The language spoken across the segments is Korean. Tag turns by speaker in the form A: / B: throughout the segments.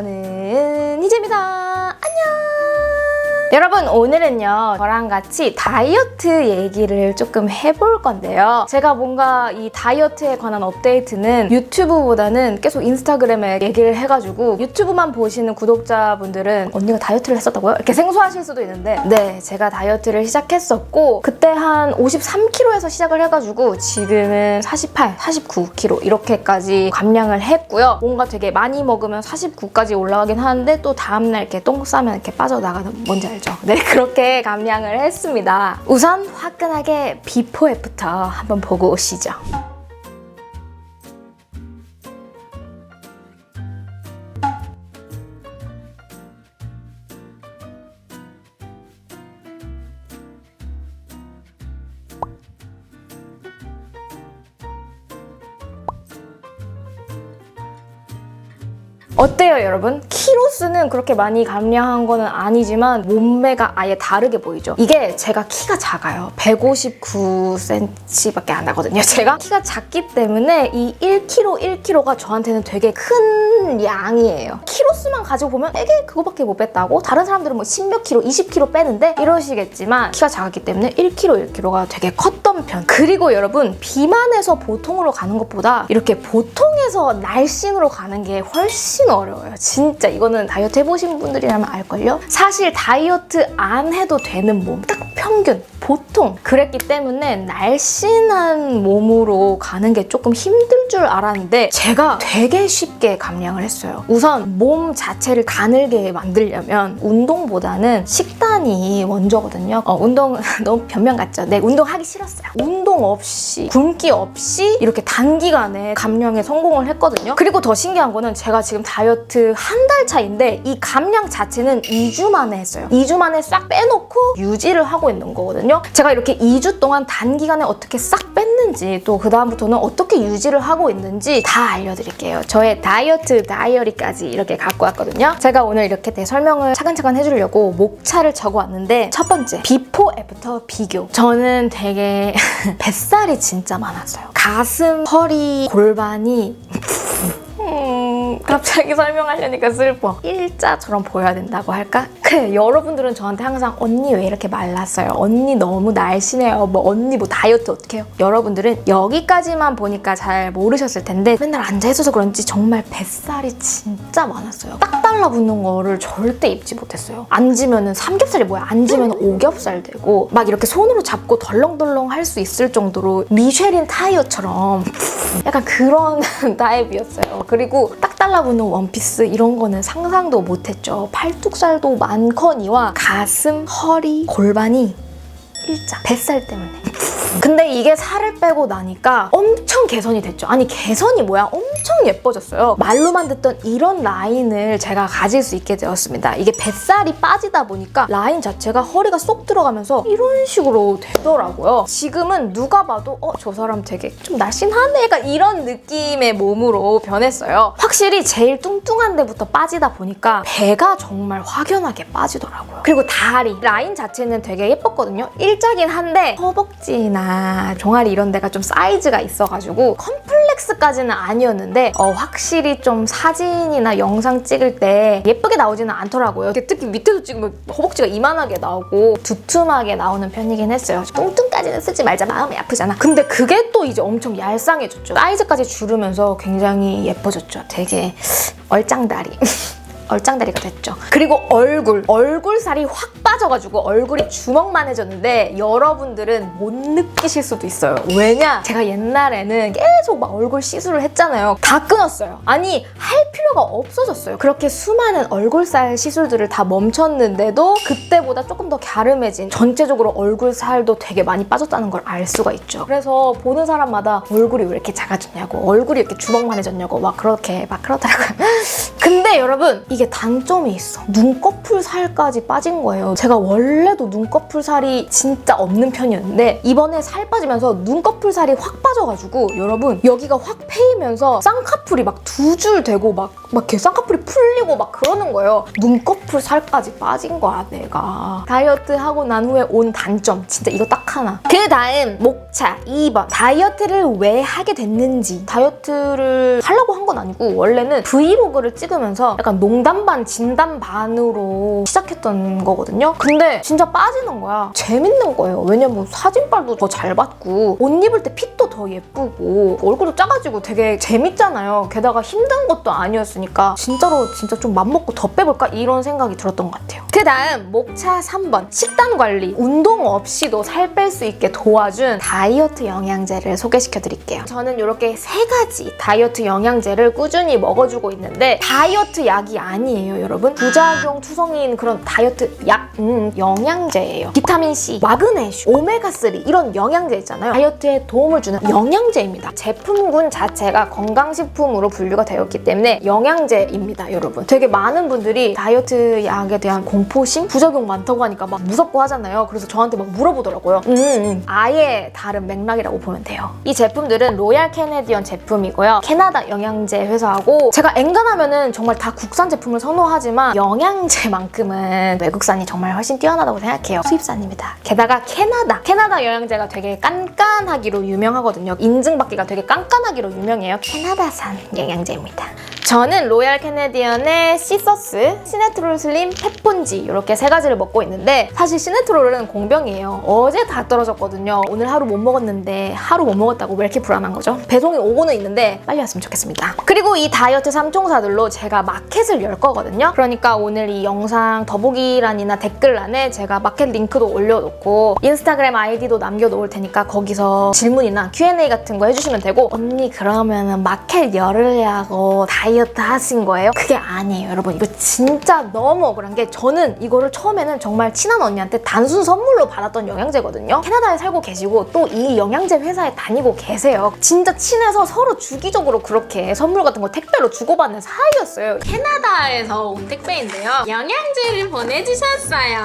A: 저는 희재입니다. 안녕. 여러분, 오늘은요 저랑 같이 다이어트 얘기를 조금 해볼 건데요. 제가 뭔가 이 다이어트에 관한 업데이트는 유튜브보다는 계속 인스타그램에 얘기를 해가지고 유튜브만 보시는 구독자분들은 언니가 다이어트를 했었다고요? 이렇게 생소하실 수도 있는데 네, 제가 다이어트를 시작했었고 그때 한 53kg에서 시작을 해가지고 지금은 48, 49kg 이렇게까지 감량을 했고요. 뭔가 되게 많이 먹으면 49까지 올라가긴 하는데 또 다음날 이렇게 똥 싸면 이렇게 빠져나가는, 뭔지 알죠? 네, 그렇게 감량을 했습니다. 우선 화끈하게 비포 애프터 한번 보고 오시죠. 어때요, 여러분? 키로수는 그렇게 많이 감량한 거는 아니지만 몸매가 아예 다르게 보이죠? 이게 제가 키가 작아요. 159cm밖에 안 나거든요. 제가 키가 작기 때문에 이 1kg가 저한테는 되게 큰 양이에요. 키로수만 가지고 보면 되게 그거밖에 못 뺐다고? 다른 사람들은 뭐 10몇 킬로, 20kg 빼는데 이러시겠지만 키가 작았기 때문에 1kg가 되게 컸던 편. 그리고 여러분, 비만에서 보통으로 가는 것보다 이렇게 보통에서 날씬으로 가는 게 훨씬 어려워요. 진짜 이거는 다이어트 해보신 분들이라면 알걸요? 사실 다이어트 안 해도 되는 몸, 딱 평균, 보통 그랬기 때문에 날씬한 몸으로 가는 게 조금 힘들 줄 알았는데 제가 되게 쉽게 감량을 했어요. 우선 몸 자체를 가늘게 만들려면 운동보다는 식단이 먼저거든요. 운동 너무 변명 같죠? 네, 운동하기 싫었어요. 운동 없이, 굶기 없이 이렇게 단기간에 감량에 성공을 했거든요. 그리고 더 신기한 거는 제가 지금 다이어트 한 달 차인데 이 감량 자체는 2주 만에 했어요. 2주 만에 싹 빼놓고 유지를 하고 있는 거거든요. 제가 이렇게 2주 동안 단기간에 어떻게 싹 뺐는지 또 그 다음부터는 어떻게 유지를 하고 있는지 다 알려드릴게요. 저의 다이어트 다이어리까지 이렇게 갖고 왔거든요. 제가 오늘 이렇게 설명을 차근차근 해주려고 목차를 적어왔는데 첫 번째, 비포 애프터 비교. 저는 되게 뱃살이 진짜 많았어요. 가슴, 허리, 골반이 갑자기 설명하려니까 슬퍼. 일자처럼 보여야 된다고 할까? 그래, 여러분들은 저한테 항상 언니 왜 이렇게 말랐어요? 언니 너무 날씬해요. 언니 다이어트 어떻게 해요? 여러분들은 여기까지만 보니까 잘 모르셨을 텐데 맨날 앉아있어서 그런지 정말 뱃살이 진짜 많았어요. 딱 달라붙는 거를 절대 입지 못했어요. 앉으면은 삼겹살이 뭐야? 앉으면 오겹살 되고 막 이렇게 손으로 잡고 덜렁덜렁 할 수 있을 정도로 미쉐린 타이어처럼 약간 그런 타입이었어요. 그리고 딱 달라붙는 원피스 이런 거는 상상도 못했죠. 팔뚝살도 많거니와 가슴, 허리, 골반이 일자. 뱃살 때문에. 근데 이게 살을 빼고 나니까 엄청 개선이 됐죠. 아니, 개선이 뭐야? 엄청 예뻐졌어요. 말로만 듣던 이런 라인을 제가 가질 수 있게 되었습니다. 이게 뱃살이 빠지다 보니까 라인 자체가 허리가 쏙 들어가면서 이런 식으로 되더라고요. 지금은 누가 봐도 저 사람 되게 좀 날씬하네? 약간 이런 느낌의 몸으로 변했어요. 확실히 제일 뚱뚱한 데부터 빠지다 보니까 배가 정말 확연하게 빠지더라고요. 그리고 다리 라인 자체는 되게 예뻤거든요. 일자긴 한데 허벅지나 종아리 이런 데가 좀 사이즈가 있어가지고 컴플렉스까지는 아니었는데 확실히 좀 사진이나 영상 찍을 때 예쁘게 나오지는 않더라고요. 특히 밑에서 찍으면 허벅지가 이만하게 나오고 두툼하게 나오는 편이긴 했어요. 뚱뚱까지는 쓰지 말자, 마음이 아프잖아. 근데 그게 또 이제 엄청 얄쌍해졌죠. 사이즈까지 줄으면서 굉장히 예뻐졌죠. 되게 얼짱다리. 얼짱다리가 됐죠. 그리고 얼굴살이 확 빠져가지고 얼굴이 주먹만해졌는데 여러분들은 못 느끼실 수도 있어요. 왜냐? 제가 옛날에는 계속 막 얼굴 시술을 했잖아요. 다 끊었어요. 아니, 할 필요가 없어졌어요. 그렇게 수많은 얼굴살 시술들을 다 멈췄는데도 그때보다 조금 더 갸름해진, 전체적으로 얼굴살도 되게 많이 빠졌다는 걸 알 수가 있죠. 그래서 보는 사람마다 얼굴이 왜 이렇게 작아졌냐고, 얼굴이 이렇게 주먹만해졌냐고 막 그러더라고요. 근데 여러분, 이게 단점이 있어. 눈꺼풀 살까지 빠진 거예요. 제가 원래도 눈꺼풀 살이 진짜 없는 편이었는데 이번에 살 빠지면서 눈꺼풀 살이 확 빠져가지고 여러분 여기가 확 패이면서 쌍꺼풀이 막 두 줄 되고 막 이렇게 쌍꺼풀이 풀리고 막 그러는 거예요. 눈꺼풀 살까지 빠진 거야 내가. 다이어트 하고 난 후에 온 단점 진짜 이거 딱 하나. 그 다음 목차 2번. 다이어트를 왜 하게 됐는지. 다이어트를 하려고 한 건 아니고 원래는 브이로그를 찍으면서 약간 농담 반 진담 반으로 시작했던 거거든요. 근데 진짜 빠지는 거야. 재밌는 거예요. 왜냐면 사진빨도 더 잘 받고 옷 입을 때 핏도 더 예쁘고 얼굴도 작아지고 되게 재밌잖아요. 게다가 힘든 것도 아니었으니까 진짜로 진짜 좀 맘먹고 더 빼볼까 이런 생각이 들었던 것 같아요. 그 다음 목차 3번. 식단 관리. 운동 없이도 살 뺄 수 있게 도와준 다이어트 영양제를 소개시켜 드릴게요. 저는 이렇게 3가지 다이어트 영양제를 꾸준히 먹어주고 있는데 다이어트 약이 아니에요 여러분. 부작용 투성이인 그런 다이어트 약 영양제예요. 비타민C, 마그네슘, 오메가3 이런 영양제 있잖아요. 다이어트에 도움을 주는 영양제입니다. 제품군 자체가 건강식품으로 분류가 되었기 때문에 영양제입니다 여러분. 되게 많은 분들이 다이어트 약에 대한 공포심? 부작용 많다고 하니까 막 무섭고 하잖아요. 그래서 저한테 막 물어보더라고요. 아예 다른 맥락이라고 보면 돼요. 이 제품들은 로얄 캐네디언 제품이고요. 캐나다 영양제 회사하고 제가 엔간하면은 정말 다 국산 제품을 선호하지만 영양제만큼은 외국산이 정말 훨씬 뛰어나다고 생각해요. 수입산입니다. 게다가 캐나다 영양제가 되게 깐깐하기로 유명하거든요. 인증받기가 되게 깐깐하기로 유명해요. 캐나다산 영양제입니다. 저는 로얄 캐네디언의 시서스, 시네트롤 슬림, 펫본지 이렇게 3가지를 먹고 있는데 사실 시네트롤은 공병이에요. 어제 다 떨어졌거든요. 오늘 하루 못 먹었는데 하루 못 먹었다고 왜 이렇게 불안한 거죠? 배송이 오고는 있는데 빨리 왔으면 좋겠습니다. 그리고 이 다이어트 삼총사들로 제가 마켓을 열 거거든요. 그러니까 오늘 이 영상 더보기란이나 댓글란에 제가 마켓 링크도 올려놓고 인스타그램 아이디도 남겨놓을 테니까 거기서 질문이나 Q&A 같은 거 해주시면 되고 언니 그러면은 마켓 열으려고 다이어트 하신 거예요? 그게 아니에요 여러분. 이거 진짜 너무 억울한 게 저는 이거를 처음에는 정말 친한 언니한테 단순 선물로 받았던 영양제거든요. 캐나다에 살고 계시고 또 이 영양제 회사에 다니고 계세요. 진짜 친해서 서로 주기적으로 그렇게 선물 같은 거 택배로 주고받는 사이였어요. 캐나다에서 온 택배인데요. 영양제를 보내주셨어요.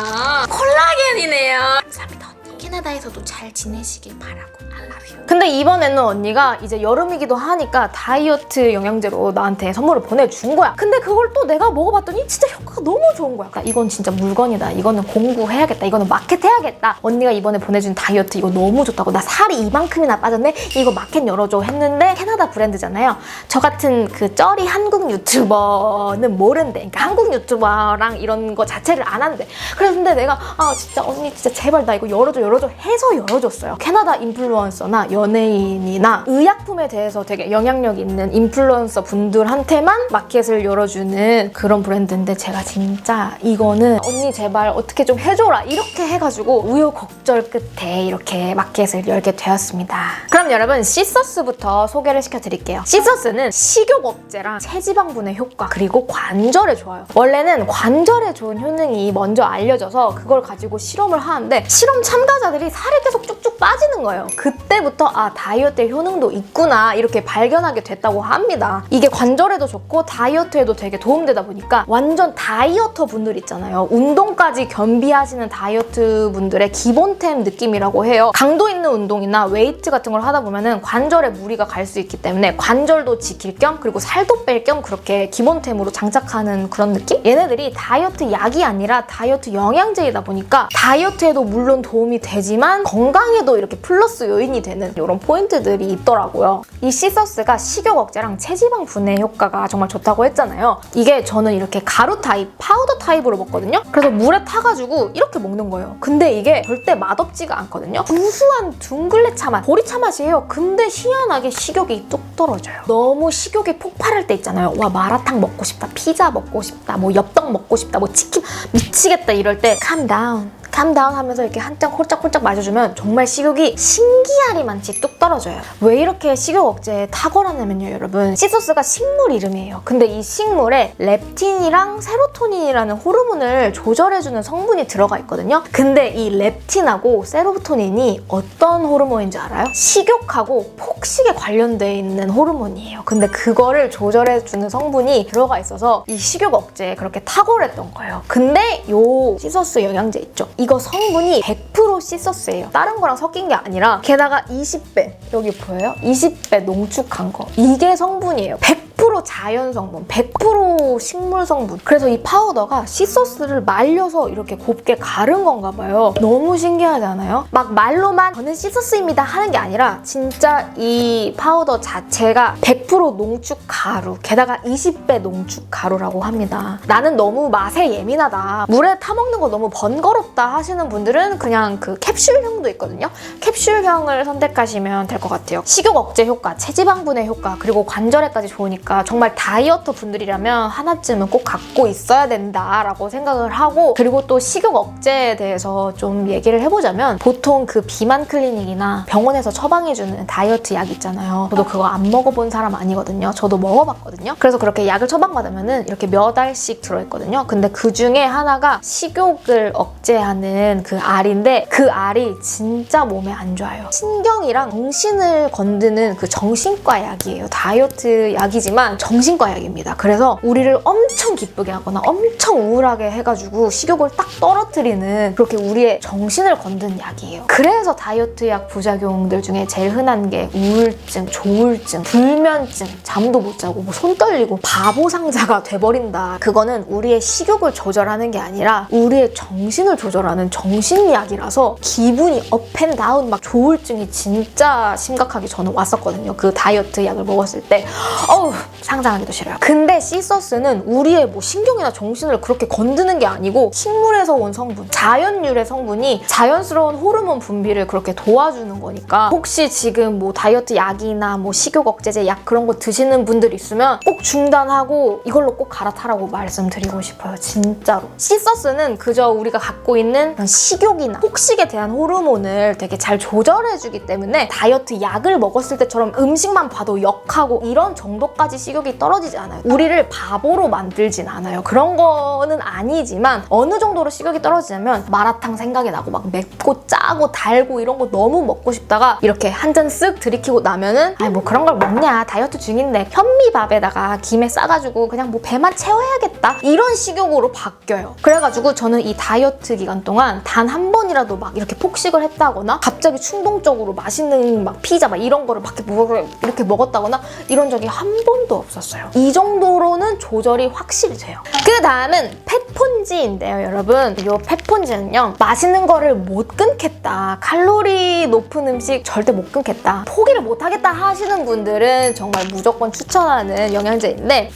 A: 콜라겐이네요. 감사합니다. 캐나다에서도 잘 지내시길 바라고. I love you. 근데 이번에는 언니가 이제 여름이기도 하니까 다이어트 영양제로 나한테 선물을 보내준 거야. 근데 그걸 또 내가 먹어봤더니 진짜 효과가 너무 좋은 거야. 이건 진짜 물건이다. 이거는 공부해야겠다. 이거는 마켓 해야겠다. 언니가 이번에 보내준 다이어트 이거 너무 좋다고. 나 살이 이만큼이나 빠졌네? 이거 마켓 열어줘 했는데 캐나다 브랜드잖아요. 저 같은 그 쩌리 한국 유튜버는 모른대. 그러니까 한국 유튜버랑 이런 거 자체를 안 한대. 그런데 내가 진짜 언니 진짜 제발 나 이거 열어줘 해서 열어줬어요. 캐나다 인플루언서나 연예인이나 의약품에 대해서 되게 영향력 있는 인플루언서 분들한테만 마켓을 열어주는 그런 브랜드인데 제가 진짜 이거는 언니 제발 어떻게 좀 해줘라 이렇게 해가지고 우여곡절 끝에 이렇게 마켓을 열게 되었습니다. 그럼 여러분 시서스부터 소개를 시켜드릴게요. 시서스는 식욕 억제랑 체지방 분해 효과 그리고 관절에 좋아요. 원래는 관절에 좋은 효능이 먼저 알려져서 그걸 가지고 실험을 하는데 실험 참가자들이 살이 계속 쭉쭉 빠지는 거예요. 그때부터 다이어트의 효능도 있구나 이렇게 발견하게 됐다고 합니다. 이게 관절에도 좋고 다이어트에도 되게 도움되다 보니까 완전 다이어터 분들 있잖아요. 운동까지 겸비하시는 다이어트 분들의 기본템 느낌이라고 해요. 강도 있는 운동이나 웨이트 같은 걸 하다 보면은 관절에 무리가 갈 수 있기 때문에 관절도 지킬 겸 그리고 살도 뺄 겸 그렇게 기본템으로 장착하는 그런 느낌? 얘네들이 다이어트 약이 아니라 다이어트 영양제이다 보니까 다이어트에도 물론 도움이 되지만 건강에도 이렇게 플러스 요인이 되는 이런 포인트들이 있더라고요. 이 시서스가 식욕 억제랑 체지방 분해 효과가 정말 좋다고 했잖아요. 이게 저는 이렇게 가루 타입, 파우더 타입으로 먹거든요. 그래서 물에 타가지고 이렇게 먹는 거예요. 근데 이게 절대 맛없지가 않거든요. 구수한 둥글레차 맛, 보리차 맛이에요. 근데 희한하게 식욕이 뚝 떨어져요. 너무 식욕이 폭발할 때 있잖아요. 와 마라탕 먹고 싶다, 피자 먹고 싶다, 뭐 엽떡 먹고 싶다, 뭐 치킨 미치겠다 이럴 때 calm down. 캄다운 하면서 이렇게 한 잔 홀짝홀짝 마셔주면 정말 식욕이 신기하리만치 뚝 떨어져요. 왜 이렇게 식욕 억제에 탁월하냐면요, 여러분. 시소스가 식물 이름이에요. 근데 이 식물에 렙틴이랑 세로토닌이라는 호르몬을 조절해주는 성분이 들어가 있거든요. 근데 이 렙틴하고 세로토닌이 어떤 호르몬인지 알아요? 식욕하고 폭식에 관련돼 있는 호르몬이에요. 근데 그거를 조절해주는 성분이 들어가 있어서 이 식욕 억제에 그렇게 탁월했던 거예요. 근데 요 시서스 영양제 있죠? 이거 성분이 100% 시서스예요. 다른 거랑 섞인 게 아니라 게다가 20배, 여기 보여요? 20배 농축한 거. 이게 성분이에요. 100% 자연 성분, 100% 식물 성분. 그래서 이 파우더가 시소스를 말려서 이렇게 곱게 가른 건가 봐요. 너무 신기하지 않아요? 막 말로만 저는 시소스입니다 하는 게 아니라 진짜 이 파우더 자체가 100% 농축 가루, 게다가 20배 농축 가루라고 합니다. 나는 너무 맛에 예민하다, 물에 타먹는 거 너무 번거롭다 하시는 분들은 그냥 그 캡슐형도 있거든요. 캡슐형을 선택하시면 될 것 같아요. 식욕 억제 효과, 체지방 분해 효과, 그리고 관절에까지 좋으니까 정말 다이어터 분들이라면 하나쯤은 꼭 갖고 있어야 된다라고 생각을 하고, 그리고 또 식욕 억제에 대해서 좀 얘기를 해보자면 보통 그 비만 클리닉이나 병원에서 처방해주는 다이어트 약 있잖아요. 저도 그거 안 먹어본 사람 아니거든요. 저도 먹어봤거든요. 그래서 그렇게 약을 처방받으면은 이렇게 몇 알씩 들어있거든요. 근데 그 중에 하나가 식욕을 억제하는 그 알인데 그 알이 진짜 몸에 안 좋아요. 신경이랑 정신을 건드는 그 정신과 약이에요. 다이어트 약이지만 정신과 약입니다. 그래서 우리를 엄청 기쁘게 하거나 엄청 우울하게 해가지고 식욕을 딱 떨어뜨리는, 그렇게 우리의 정신을 건드는 약이에요. 그래서 다이어트 약 부작용들 중에 제일 흔한 게 우울증, 조울증, 불면증, 잠도 못 자고 뭐 손 떨리고 바보 상자가 돼버린다. 그거는 우리의 식욕을 조절하는 게 아니라 우리의 정신을 조절하는 정신약이라서 기분이 업앤다운, 막 조울증이 진짜 심각하게 저는 왔었거든요. 그 다이어트 약을 먹었을 때 어우, 상상하기도 싫어요. 근데 시서스는 우리의 뭐 신경이나 정신을 그렇게 건드는 게 아니고 식물에서 온 성분, 자연유래 성분이 자연스러운 호르몬 분비를 그렇게 도와주는 거니까, 혹시 지금 뭐 다이어트 약이나 뭐 식욕 억제제 약 그런 거 드시는 분들 있으면 꼭 중단하고 이걸로 꼭 갈아타라고 말씀드리고 싶어요. 진짜로. 시서스는 그저 우리가 갖고 있는 그런 식욕이나 폭식에 대한 호르몬을 되게 잘 조절해주기 때문에 다이어트 약을 먹었을 때처럼 음식만 봐도 역하고 이런 정도까지 식욕이 떨어지지 않아요. 우리를 바보로 만들진 않아요. 그런 거는 아니지만 어느 정도로 식욕이 떨어지냐면 마라탕 생각이 나고 막 맵고 짜고 달고 이런 거 너무 먹고 싶다가 이렇게 한 잔 쓱 들이키고 나면은 아이 뭐 그런 걸 먹냐, 다이어트 중인데 현미밥에다가 김에 싸가지고 그냥 뭐 배만 채워야겠다, 이런 식욕으로 바뀌어요. 그래가지고 저는 이 다이어트 기간 동안 단 한 번이라도 막 이렇게 폭식을 했다거나 갑자기 충동적으로 맛있는 막 피자 막 이런 거를 막 이렇게 먹었다거나 이런 적이 한 번도 없었어요. 이 정도로는 조절이 확실히 돼요. 그 다음은 펫폰지인데요, 여러분. 이 펫폰지는요, 맛있는 거를 못 끊겠다, 칼로리 높은 음식 절대 못 끊겠다, 포기를 못 하겠다 하시는 분들은 정말 무조건 추천하는 영양제인데,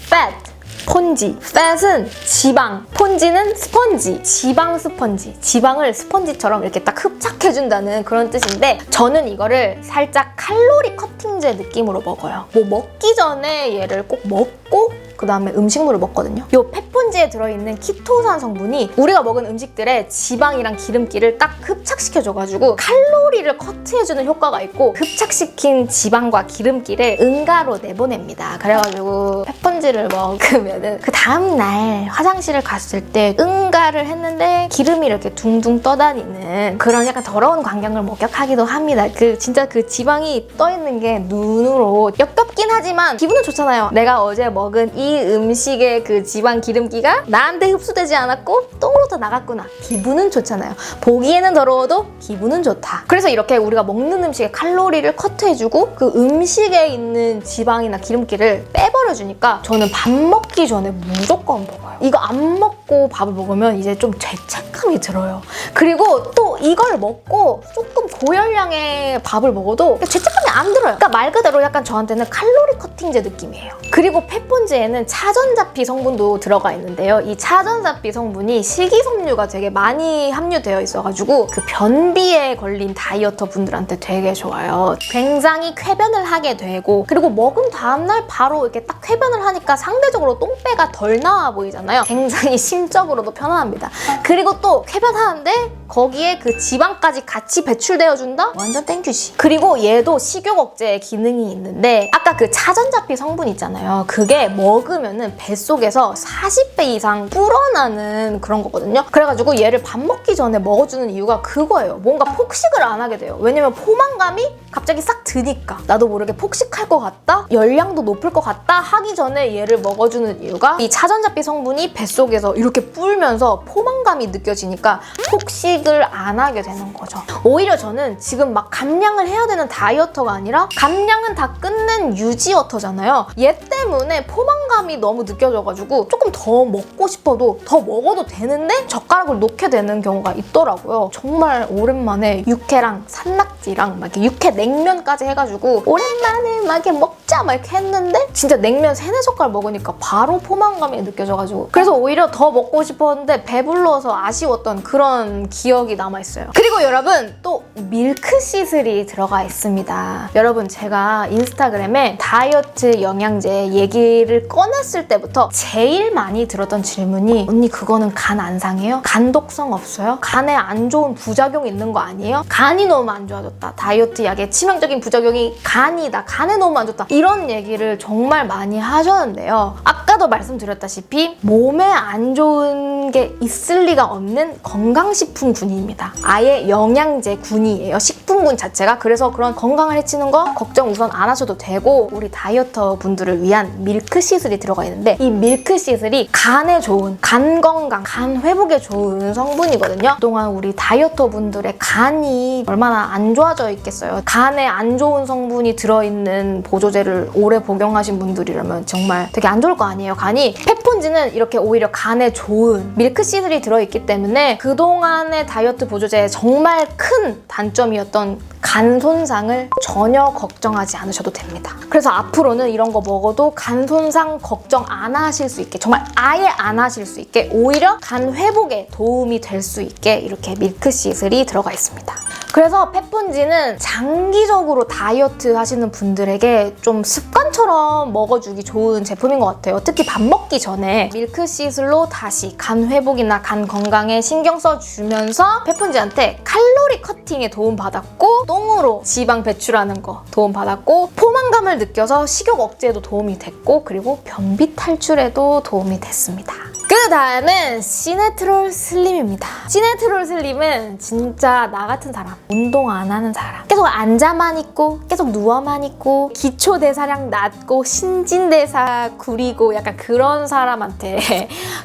A: 폰지. 팻은 지방, 폰지는 스펀지, 지방 스펀지. 지방을 스펀지처럼 이렇게 딱 흡착해준다는 그런 뜻인데, 저는 이거를 살짝 칼로리 커팅제 느낌으로 먹어요. 뭐 먹기 전에 얘를 꼭 먹고 그 다음에 음식물을 먹거든요. 이 펫폰지에 들어있는 키토산 성분이 우리가 먹은 음식들의 지방이랑 기름기를 딱 흡착시켜줘가지고 칼로리를 커트해주는 효과가 있고, 흡착시킨 지방과 기름기를 응가로 내보냅니다. 그래가지고 펫폰지를 먹으면은 그 다음날 화장실을 갔을 때 응가를 했는데 기름이 이렇게 둥둥 떠다니는 그런 약간 더러운 광경을 목격하기도 합니다. 진짜 그 지방이 떠있는 게 눈으로 역겹긴 하지만 기분은 좋잖아요. 내가 어제 먹은 이 음식의 그 지방 기름기가 나한테 흡수되지 않았고 똥으로 다 나갔구나. 기분은 좋잖아요. 보기에는 더러워도 기분은 좋다. 그래서 이렇게 우리가 먹는 음식의 칼로리를 커트해주고 그 음식에 있는 지방이나 기름기를 빼버려주니까 저는 밥 먹기 전에 무조건 먹어요. 이거 안 먹고 밥을 먹으면 이제 좀 죄책감이 들어요. 그리고 또 이걸 먹고 조금 고열량의 밥을 먹어도 죄책감이 안 들어요. 그러니까 말 그대로 약간 저한테는 칼로리 커팅제 느낌이에요. 그리고 펫폰지에는 차전자피 성분도 들어가 있는데요. 이 차전자피 성분이 식이섬유가 되게 많이 함유되어 있어가지고 그 변비에 걸린 다이어터 분들한테 되게 좋아요. 굉장히 쾌변을 하게 되고, 그리고 먹은 다음날 바로 이렇게 딱 쾌변을 하니까 상대적으로 똥배가 덜 나와 보이잖아요. 굉장히 심적으로도 편안합니다. 그리고 또 쾌변하는데 거기에 그 지방까지 같이 배출되어 준다? 완전 땡큐지. 그리고 얘도 식욕 억제 기능이 있는데 아까 그 차전자피 성분 있잖아요. 그게 먹으면은 뱃속에서 40배 이상 불어나는 그런 거거든요. 그래가지고 얘를 밥 먹기 전에 먹어주는 이유가 그거예요. 뭔가 폭식을 안 하게 돼요. 왜냐면 포만감이 갑자기 싹 드니까 나도 모르게 폭식할 것 같다? 열량도 높을 것 같다? 하기 전에 얘를 먹어주는 이유가 이 차전자피 성분이 뱃속에서 이렇게 불면서 포만감이 느껴지니까 폭식을 안 하게 되는 거죠. 오히려 저는 지금 막 감량을 해야 되는 다이어터가 아니라 감량은 다 끝낸 유지어터잖아요. 얘 때문에 포만감이 너무 느껴져가지고 조금 더 먹고 싶어도 더 먹어도 되는데 젓가락을 놓게 되는 경우가 있더라고요. 정말 오랜만에 육회랑 산낙지랑 막 이렇게 육회 냉면까지 해가지고 오랜만에 막 이렇게 먹자 막 이렇게 했는데 진짜 냉면 3-4젓갈 먹으니까 바로 포만감이 느껴져가지고 그래서 오히려 더 먹고 싶었는데 배불러서 아쉬웠던 그런 기억이 남아있어요. 그리고 여러분 또 밀크시슬이 들어가 있습니다. 여러분 제가 인스타그램에 다이어트 영양제 얘기를 꺼냈을 때부터 제일 많이 들었던 질문이 언니 그거는 간 안 상해요? 간 독성 없어요? 간에 안 좋은 부작용 있는 거 아니에요? 간이 너무 안 좋아졌다. 다이어트 약의 치명적인 부작용이 간이다. 간에 너무 안 좋다. 이런 얘기를 정말 많이 하셨는데요. 아까도 말씀드렸다시피 몸에 안 좋은 게 있을 리가 없는 건강식품군입니다. 아예 영양제군이에요. 식품군 자체가. 그래서 그런 건강을 해치는 거 걱정 우선 안 하셔도 되고 우리 다이어터 분들을 위한 밀크시슬이 들어가 있는데 이 밀크시슬이 간에 좋은 간 건강, 간 회복에 좋은 성분이거든요. 그동안 우리 다이어터 분들의 간이 얼마나 안 좋아져 있겠어요. 간에 안 좋은 성분이 들어있는 보조제를 오래 복용하신 분들이라면 정말 되게 안 좋을 거 아니에요, 간이. 페폰지는 이렇게 오히려 간에 좋은 밀크시슬이 들어있기 때문에 그동안의 다이어트 보조제의 정말 큰 단점이었던 간 손상을 전혀 걱정하지 않으셔도 됩니다. 그래서 앞으로는 이런 거 먹어도 간 손상 걱정 안 하실 수 있게 정말 아예 안 하실 수 있게 오히려 간 회복에 도움이 될 수 있게 이렇게 밀크시슬이 들어가 있습니다. 그래서 페폰지는 장기적으로 다이어트 하시는 분들에게 좀 습관처럼 먹어주기 좋은 제품인 것 같아요. 특히 밥 먹기 전에 밀크시슬로 다시 간 회복이나 간 건강에 신경 써주면서 페폰지한테 칼로리 커팅에 도움받았고 똥으로 지방 배출하는 거 도움받았고 포만감을 느껴서 식욕 억제에도 도움이 됐고 그리고 변비 탈출에도 도움이 됐습니다. 그 다음은 시네트롤 슬림입니다. 시네트롤 슬림은 진짜 나 같은 사람, 운동 안 하는 사람, 계속 앉아만 있고 계속 누워만 있고 기초대사량 낮고 신진대사 구리고 약간 그런 사람한테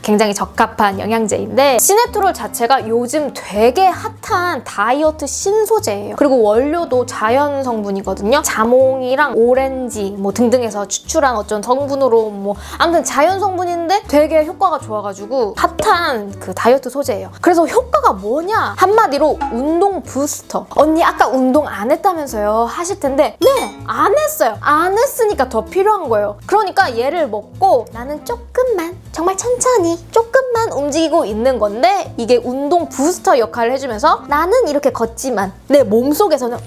A: 굉장히 적합한 영양제인데 시네트롤 자체가 요즘 되게 핫한 다이어트 신소재예요. 그리고 원료도 자연 성분이거든요. 자몽이랑 오렌지 뭐 등등에서 추출한 어쩐 성분으로 뭐 아무튼 자연 성분인데 되게 효과가 좋아가지고 핫한 그 다이어트 소재예요. 그래서 효과가 뭐냐? 한마디로 운동 부스터. 언니 아까 운동 안 했다면서요? 하실 텐데 네! 안 했어요. 안 했으니까 더 필요한 거예요. 그러니까 얘를 먹고 나는 조금만 정말 천천히 조금만 움직이고 있는 건데 이게 운동 부스터 역할을 해주면서 나는 이렇게 걷지만 내 몸속에서는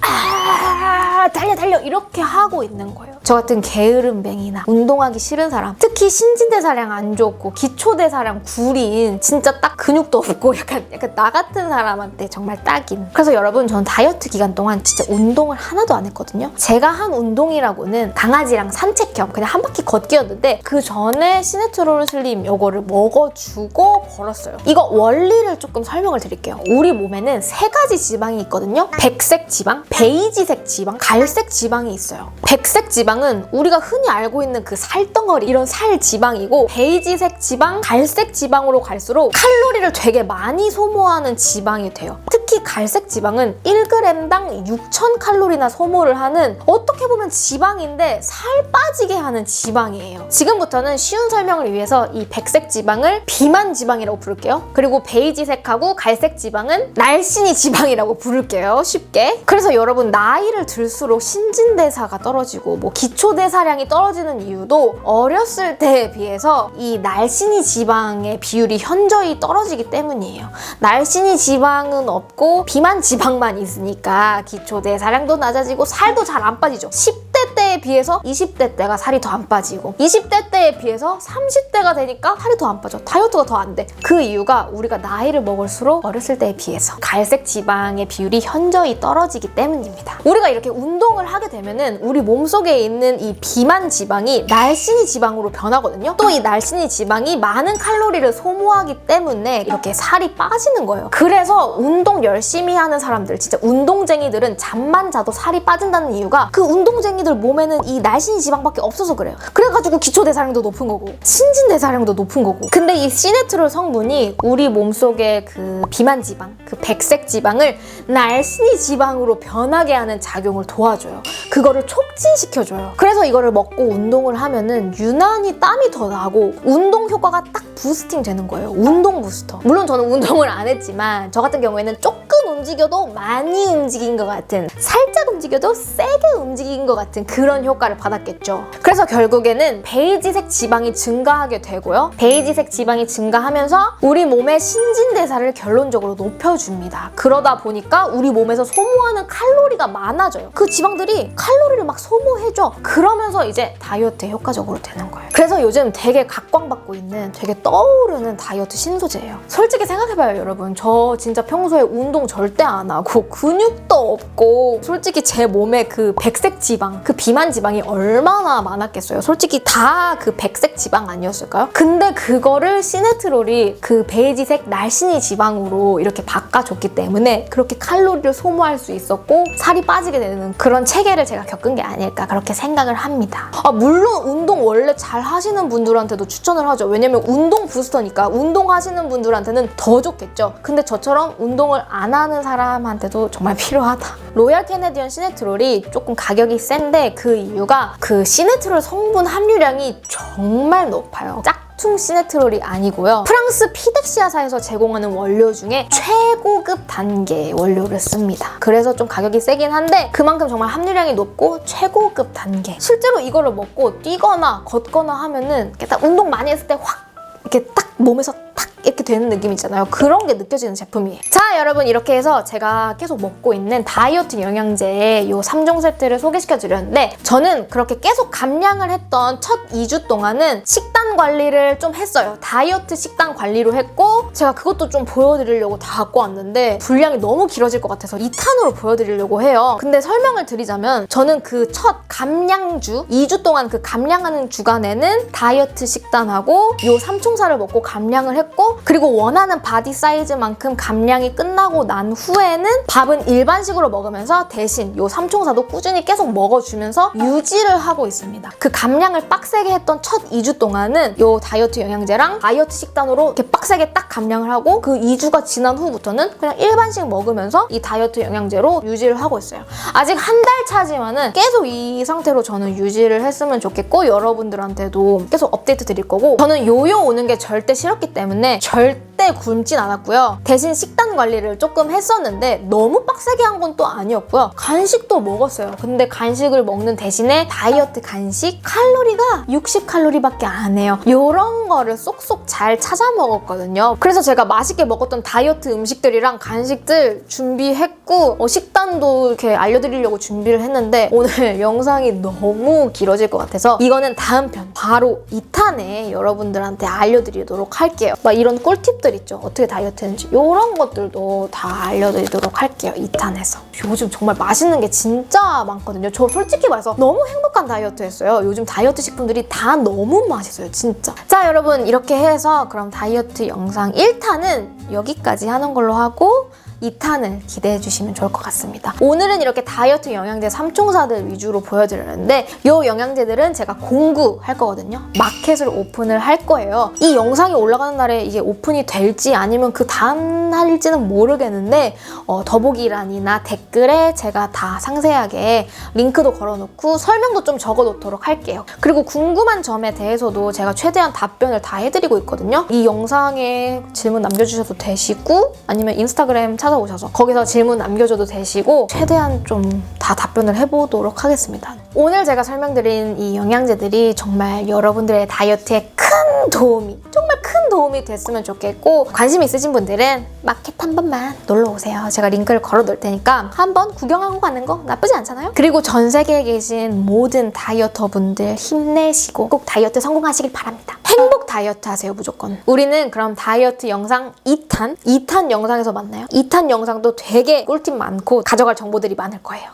A: 달려 이렇게 하고 있는 거예요. 저 같은 게으름뱅이나 운동하기 싫은 사람, 특히 신진대사량 안 좋고 기초대사량 구린 진짜 딱 근육도 없고 약간 나 같은 사람한테 정말 딱인. 그래서 여러분 전 다이어트 기간 동안 진짜 운동을 하나도 안 했거든요. 제가 한 운동이라고는 강아지랑 산책 겸 그냥 한 바퀴 걷기였는데 그 전에 시네트롤 슬림 요거를 먹어주고 벌었어요. 이거 원리를 조금 설명을 드릴게요. 우리 몸에는 3가지 지방이 있거든요. 백색 지방, 베이지색 지방, 갈색 지방이 있어요. 백색 지방은 우리가 흔히 알고 있는 그 살덩어리 이런 살 지방이고 베이지색 지방, 갈색 지방으로 갈수록 칼로리를 되게 많이 소모하는 지방이 돼요. 특히 갈색 지방은 1g당 6,000칼로리나 소모를 하는 어떻게 보면 지방인데 살 빠지게 하는 지방이에요. 지금부터는 쉬운 설명을 위해서 이 백색 지방을 비만 지방이라고 부를게요. 그리고 베이지색하고 갈색 지방은 날씬이 지방이라고 부를게요. 쉽게. 그래서 여러분 나이를 들수록 신진대사가 떨어지고 뭐 기초대사량이 떨어지는 이유도 어렸을 때에 비해서 이 날씬이 지방의 비율이 현저히 떨어지기 때문이에요. 날씬이 지방은 없고 비만 지방만 있으니까 기초대사량도 낮아지고 살도 잘 안 빠지죠. 10대 때 때에 비해서 20대 때가 살이 더 안 빠지고 20대 때에 비해서 30대가 되니까 살이 더 안 빠져. 다이어트가 더 안 돼. 그 이유가 우리가 나이를 먹을수록 어렸을 때에 비해서 갈색 지방의 비율이 현저히 떨어지기 때문입니다. 우리가 이렇게 운동을 하게 되면은 우리 몸속에 있는 이 비만 지방이 날씬이 지방으로 변하거든요. 또 이 날씬이 지방이 많은 칼로리를 소모하기 때문에 이렇게 살이 빠지는 거예요. 그래서 운동 열심히 하는 사람들, 진짜 운동쟁이들은 잠만 자도 살이 빠진다는 이유가 그 운동쟁이들 몸에는 이 날씬이 지방밖에 없어서 그래요. 그래가지고 기초대사량도 높은 거고 신진대사량도 높은 거고. 근데 이 시네트롤 성분이 우리 몸속의 그 비만 지방, 그 백색 지방을 날씬이 지방으로 변하게 하는 작용을 도와줘요. 그거를 촉진시켜줘요. 그래서 이거를 먹고 운동을 하면은 유난히 땀이 더 나고 운동 효과가 딱 부스팅 되는 거예요. 운동 부스터. 물론 저는 운동을 안 했지만 저 같은 경우에는 조금 움직여도 많이 움직인 것 같은, 살짝 움직여도 세게 움직인 것 같은 그런 효과를 받았겠죠. 그래서 결국에는 베이지색 지방이 증가하게 되고요. 베이지색 지방이 증가하면서 우리 몸의 신진대사를 결론적으로 높여줍니다. 그러다 보니까 우리 몸에서 소모하는 칼로리가 많아져요. 그 지방들이 칼로리를 막 소모해줘. 그러면서 이제 다이어트에 효과적으로 되는 거예요. 그래서 요즘 되게 각광받고 있는, 되게 떠오르는 다이어트 신소재예요. 솔직히 생각해봐요, 여러분. 저 진짜 평소에 운동 절대 안 하고 근육도 없고 솔직히 제 몸에 그 백색 지방, 그 비만 지방이 얼마나 많았겠어요. 솔직히 다 그 백색 지방 아니었을까요? 근데 그거를 시네트롤이 그 베이지색 날씬이 지방으로 이렇게 바꿔줬기 때문에 그렇게 칼로리를 소모할 수 있었고 살이 빠지게 되는 그런 체계를 제가 겪은 게 아닐까 그렇게 생각을 합니다. 물론 운동 원래 잘 하시는 분들한테도 추천을 하죠. 왜냐면 운동 부스터니까 운동하시는 분들한테는 더 좋겠죠. 근데 저처럼 운동을 안 하는 사람한테도 정말 필요하다. 로얄 캐네디언 시네트롤이 조금 가격이 센데 그 이유가 그 시네트롤 성분 함유량이 정말 높아요. 짝퉁 시네트롤이 아니고요. 프랑스 피덱시아사에서 제공하는 원료 중에 최고급 단계의 원료를 씁니다. 그래서 좀 가격이 세긴 한데 그만큼 정말 함유량이 높고 최고급 단계. 실제로 이거를 먹고 뛰거나 걷거나 하면은 이렇게 딱 운동 많이 했을 때 확 이렇게 딱 몸에서 탁 이렇게 되는 느낌 있잖아요. 그런 게 느껴지는 제품이에요. 자, 여러분, 이렇게 해서 제가 계속 먹고 있는 다이어트 영양제의 요 3종 세트를 소개시켜 드렸는데 저는 그렇게 계속 감량을 했던 첫 2주 동안은 식단 관리를 좀 했어요. 다이어트 식단 관리로 했고 제가 그것도 좀 보여드리려고 다 갖고 왔는데 분량이 너무 길어질 것 같아서 2탄으로 보여드리려고 해요. 근데 설명을 드리자면 저는 그 첫 감량주, 2주 동안 그 감량하는 주간에는 다이어트 식단하고 요 삼총사를 먹고 감량을 했고 그리고 원하는 바디 사이즈만큼 감량이 끝나고 난 후에는 밥은 일반식으로 먹으면서 대신 요 삼총사도 꾸준히 계속 먹어주면서 유지를 하고 있습니다. 그 감량을 빡세게 했던 첫 2주 동안은 요 다이어트 영양제랑 다이어트 식단으로 이렇게 빡세게 딱 감량을 하고 그 2주가 지난 후부터는 그냥 일반식 먹으면서 이 다이어트 영양제로 유지를 하고 있어요. 아직 한 달 차지만은 계속 이 상태로 저는 유지를 했으면 좋겠고 여러분들한테도 계속 업데이트 드릴 거고 저는 요요 오는 게 절대 싫었기 때문에 절대 굶진 않았고요. 대신 식단 관리를 조금 했었는데 너무 빡세게 한 건 또 아니었고요. 간식도 먹었어요. 근데 간식을 먹는 대신에 다이어트 간식 칼로리가 60칼로리밖에 안 해요. 요런 거를 쏙쏙 잘 찾아 먹었거든요. 그래서 제가 맛있게 먹었던 다이어트 음식들이랑 간식들 준비했고 식단도 이렇게 알려드리려고 준비를 했는데 오늘 영상이 너무 길어질 것 같아서 이거는 다음 편 바로 2탄에 여러분들한테 알려드리도록 할게요. 막 이런 꿀팁들 있죠. 어떻게 다이어트 했는지 이런 것들도 다 알려드리도록 할게요. 2탄에서. 요즘 정말 맛있는 게 진짜 많거든요. 저 솔직히 말해서 너무 행복한 다이어트 했어요. 요즘 다이어트 식품들이 다 너무 맛있어요. 진짜. 자, 여러분 이렇게 해서 그럼 다이어트 영상 1탄은 여기까지 하는 걸로 하고 2탄을 기대해 주시면 좋을 것 같습니다. 오늘은 이렇게 다이어트 영양제 3총사들 위주로 보여드렸는데 이 영양제들은 제가 공구할 거거든요. 마켓을 오픈을 할 거예요. 이 영상이 올라가는 날에 이게 오픈이 될지 아니면 그 다음 날일지는 모르겠는데 더보기란이나 댓글에 제가 다 상세하게 링크도 걸어놓고 설명도 좀 적어놓도록 할게요. 그리고 궁금한 점에 대해서도 제가 최대한 답변을 다 해드리고 있거든요. 이 영상에 질문 남겨주셔도 되시고 아니면 인스타그램 찾아오셔서 거기서 질문 남겨줘도 되시고 최대한 좀 다 답변을 해보도록 하겠습니다. 오늘 제가 설명드린 이 영양제들이 정말 여러분들의 다이어트에 큰 도움이, 정말 큰 조금 도움이 됐으면 좋겠고 관심 있으신 분들은 마켓 한 번만 놀러 오세요. 제가 링크를 걸어 놓을 테니까 한번 구경하고 가는 거 나쁘지 않잖아요? 그리고 전 세계에 계신 모든 다이어터 분들 힘내시고 꼭 다이어트 성공하시길 바랍니다. 행복 다이어트 하세요, 무조건. 우리는 그럼 다이어트 영상 2탄 영상에서 만나요. 2탄 영상도 되게 꿀팁 많고 가져갈 정보들이 많을 거예요.